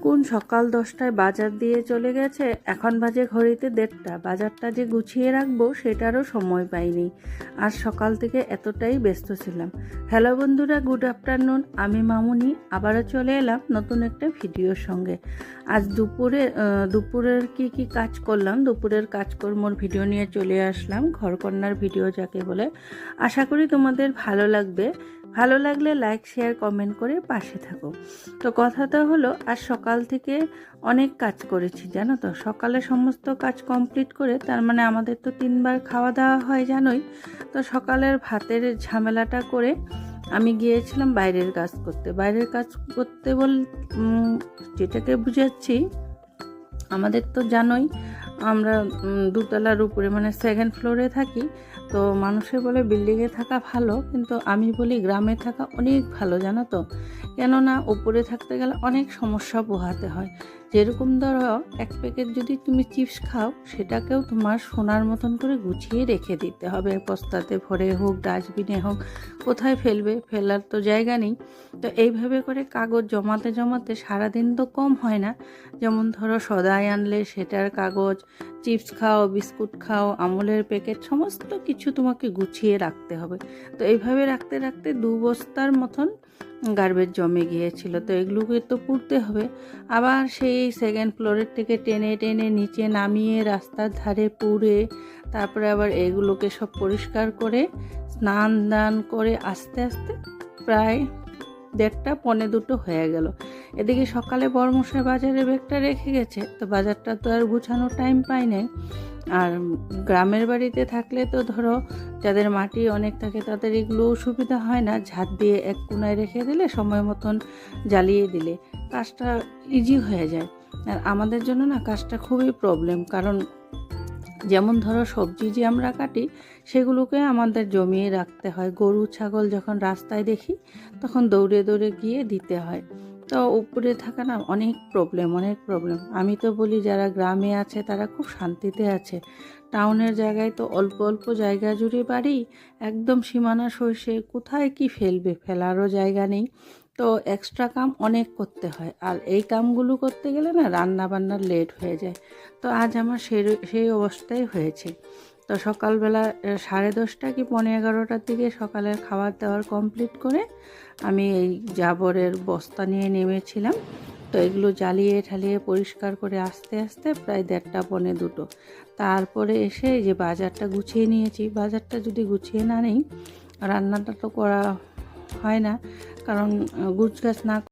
কোন সকাল 10টায় বাজার দিয়ে চলে গেছে, এখন বাজে ঘড়িতে 1:30। বাজারটা যে গুছিয়ে রাখবো সেটারও সময় পাইনি। আজ সকাল থেকে এতটাই ব্যস্ত ছিলাম। হ্যালো বন্ধুরা, গুড আফটারনুন। আমি মামুনি আবারও চলে এলাম নতুন একটা ভিডিওর সঙ্গে। আজ দুপুরের কি কাজ করলাম, দুপুরের কাজকর্মর ভিডিও নিয়ে চলে আসলাম। ঘরকন্নার ভিডিও যাকে বলে। আশা করি তোমাদের ভালো লাগবে। ভালো লাগলে লাইক শেয়ার কমেন্ট করে পাশে থাকো। তো কথাটা হলো, আজ সকাল থেকে অনেক কাজ করেছি জানো তো। সকালে সমস্ত কাজ কমপ্লিট করে, তার মানে আমাদের তো 3বার খাওয়া দাওয়া হয় জানোই। তো সকালের ভাতের ঝামেলাটা করে আমি গিয়েছিলাম বাইরের কাজ করতে। যেটাকে বুঝাচ্ছি, আমাদের তো জানোই আমরা দোতলার উপরে মানে 2nd ফ্লোরে থাকি। তো মানুষে বলে বিল্ডিংয়ে থাকা ভালো, কিন্তু আমি বলি গ্রামে থাকা অনেক ভালো জানো তো। কেননা উপরে থাকতে গেলে অনেক সমস্যা পোহাতে হয়। যেরকম ধরো, এক প্যাকেট যদি তুমি চিপস খাও, সেটাকেও তোমার সোনার মতন করে গুছিয়ে রেখে দিতে হবে। বস্তাতে ভরে হোক, ডাস্টবিনে হোক, কোথায় ফেলবে, ফেলার তো জায়গা নেই। তো এইভাবে করে কাগজ জমাতে জমাতে সারাদিন তো কম হয় না। যেমন ধরো সদাই আনলে সেটার কাগজ, চিপস খাও, বিস্কুট খাও, আমুলের প্যাকেট, সমস্ত কিছু তোমাকে গুছিয়ে রাখতে হবে। তো এইভাবে রাখতে রাখতে 2 বস্তার মতন গার্বেজ জমে গিয়েছিল। তো এগুলোকে তো পুড়তে হবে। আবার সেই 2nd ফ্লোরের থেকে টেনে টেনে নিচে নামিয়ে রাস্তার ধারে পুড়ে, তারপরে আবার এগুলোকে সব পরিষ্কার করে স্নান দান করে আস্তে আস্তে প্রায় 1:30 পৌনে 2 হয়ে গেল। এদিকে সকালে বড়মশাই বাজারে ব্যাগটা রেখে গেছে, তো বাজারটা তো আর গুছানোর টাইম পাই নাই। আর গ্রামের বাড়িতে থাকলে তো ধরো, যাদের মাটি অনেক থাকে তাদের এগুলো সুবিধা হয় না। ঝাড় দিয়ে এক কোনায় রেখে দিলে, সময় মতন জ্বালিয়ে দিলে কাজটা ইজি হয়ে যায়। আর আমাদের জন্য না কাজটা খুবই প্রবলেম, কারণ যেমন ধরো সবজি যে আমরা কাটি, সেগুলোকে আমাদের জমিয়ে রাখতে হয়। গরু ছাগল যখন রাস্তায় দেখি, তখন দৌড়ে দৌড়ে গিয়ে দিতে হয়। তো উপরে থাকা না অনেক প্রবলেম। আমি তো বলি, যারা গ্রামে আছে তারা খুব শান্তিতে আছে। টাউনের জায়গায় তো অল্প অল্প জায়গা জুড়ে বাড়ি, একদম সীমানা সরষে, কোথায় কি ফেলবে, ফেলারও জায়গা নেই। তো এক্সট্রা কাম অনেক করতে হয়, আর এই কামগুলো করতে গেলে না রান্না বান্নার লেট হয়ে যায়। তো আজ আমার সেই অবস্থাই হয়েছে। তো সকালবেলা 10:30 কি পৌনে 11টার দিকে সকালের খাবার দাবার কমপ্লিট করে আমি এই জাবরের বস্তা নিয়ে নেমেছিলাম। তো এগুলো জ্বালিয়ে ঠালিয়ে পরিষ্কার করে আস্তে আস্তে প্রায় 1:30 পৌনে 2। তারপরে এসে যে বাজারটা গুছিয়ে নিয়েছি। বাজারটা যদি গুছিয়ে না নিই, রান্নাটা তো করা হয় না, কারণ গুছগাছ না